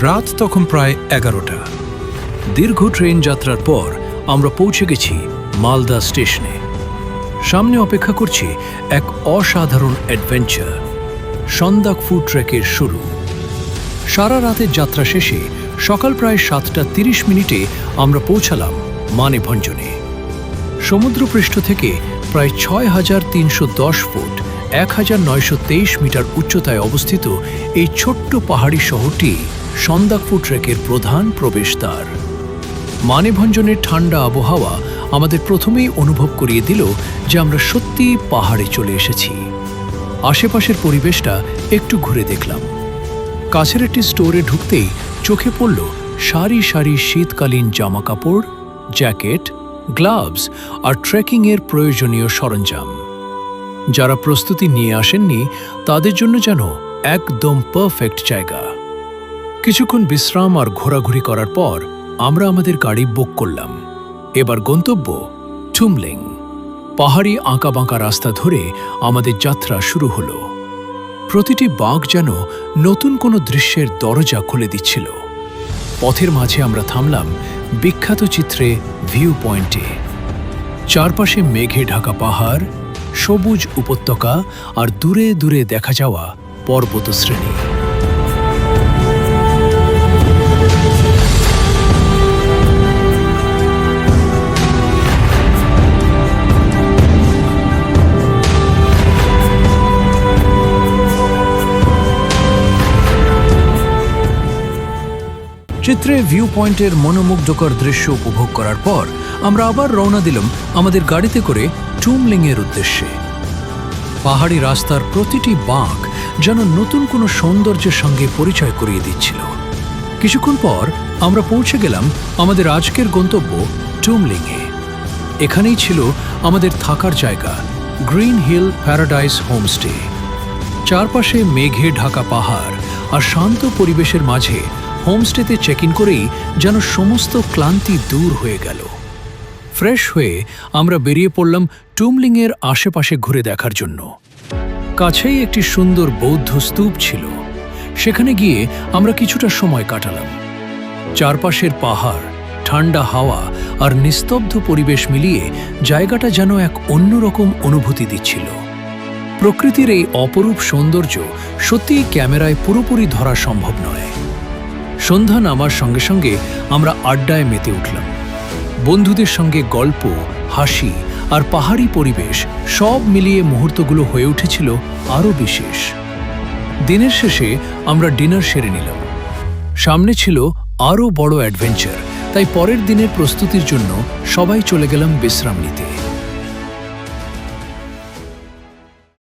রাত তখন প্রায় 11টা। দীর্ঘ ট্রেন যাত্রার পর আমরা পৌঁছে গেছি মালদা স্টেশনে। সামনে অপেক্ষা করছি এক অসাধারণ অ্যাডভেঞ্চার, সন্দাকফু ট্রেকের শুরু। সারা রাতের যাত্রা শেষে সকাল প্রায় 7:30 আমরা পৌঁছালাম মানেভঞ্জনে। সমুদ্রপৃষ্ঠ থেকে প্রায় 6,310 ফুট 1,923 মিটার উচ্চতায় অবস্থিত এই ছোট্ট পাহাড়ি শহরটি সন্দাকফু ট্রেকের প্রধান প্রবেশদ্বার। মানেভঞ্জনের ঠান্ডা আবহাওয়া আমাদের প্রথমেই অনুভব করিয়ে দিল যে আমরা সত্যিই পাহাড়ে চলে এসেছি। আশেপাশের পরিবেশটা একটু ঘুরে দেখলাম। কাছের একটি স্টোরে ঢুকতেই চোখে পড়ল সারি সারি শীতকালীন জামাকাপড়, জ্যাকেট, গ্লাভস আর ট্রেকিংয়ের প্রয়োজনীয় সরঞ্জাম। যারা প্রস্তুতি নিয়ে আসেননি তাদের জন্য যেন একদম পারফেক্ট জায়গা। কিছুক্ষণ বিশ্রাম আর ঘোরাঘুরি করার পর আমরা আমাদের গাড়ি বুক করলাম। এবার গন্তব্য টুমলিং। পাহাড়ি আঁকাবাঁকা রাস্তা ধরে আমাদের যাত্রা শুরু হলো। প্রতিটি বাঁক যেন নতুন কোনো দৃশ্যের দরজা খুলে দিচ্ছিল। পথের মাঝে আমরা থামলাম বিখ্যাত চিত্রে ভিউ পয়েন্টে। চারপাশে মেঘে ঢাকা পাহাড়, সবুজ উপত্যকা আর দূরে দূরে দেখা যাওয়া পর্বতশ্রেণী। চিত্রে ভিউ পয়েন্টের মনোমুগ্ধকর দৃশ্য উপভোগ করার পর আমরা আবার রওনা দিলাম আমাদের গাড়িতে করে টুমলিংয়ের উদ্দেশ্যে। পাহাড়ি রাস্তার প্রতিটি বাঁক যেন নতুন কোনো সৌন্দর্যের সঙ্গে পরিচয় করিয়ে দিচ্ছিল। কিছুক্ষণ পর আমরা পৌঁছে গেলাম আমাদের আজকের গন্তব্য টুমলিংয়ে। এখানেই ছিল আমাদের থাকার জায়গা, গ্রিন হিল প্যারাডাইস হোমস্টে। চারপাশে মেঘে ঢাকা পাহাড় আর শান্ত পরিবেশের মাঝে হোমস্টেতে চেক ইন করেই যেন সমস্ত ক্লান্তি দূর হয়ে গেল। ফ্রেশ হয়ে আমরা বেরিয়ে পড়লাম টুমলিংয়ের আশেপাশে ঘুরে দেখার জন্য। কাছেই একটি সুন্দর বৌদ্ধ স্তূপ ছিল, সেখানে গিয়ে আমরা কিছুটা সময় কাটালাম। চারপাশের পাহাড়, ঠান্ডা হাওয়া আর নিস্তব্ধ পরিবেশ মিলিয়ে জায়গাটা যেন এক অন্যরকম অনুভূতি দিচ্ছিল। প্রকৃতির এই অপরূপ সৌন্দর্য সত্যিই ক্যামেরায় পুরোপুরি ধরা সম্ভব নয়। সন্ধ্যা নামার সঙ্গে সঙ্গে আমরা আড্ডায় মেতে উঠলাম। বন্ধুদের সঙ্গে গল্প, হাসি আর পাহাড়ি পরিবেশ সব মিলিয়ে মুহূর্তগুলো হয়ে উঠেছিল আরও বিশেষ। দিনের শেষে আমরা ডিনার সেরে নিলাম। সামনে ছিল আরও বড় অ্যাডভেঞ্চার, তাই পরের দিনের প্রস্তুতির জন্য সবাই চলে গেলাম বিশ্রাম নিতে।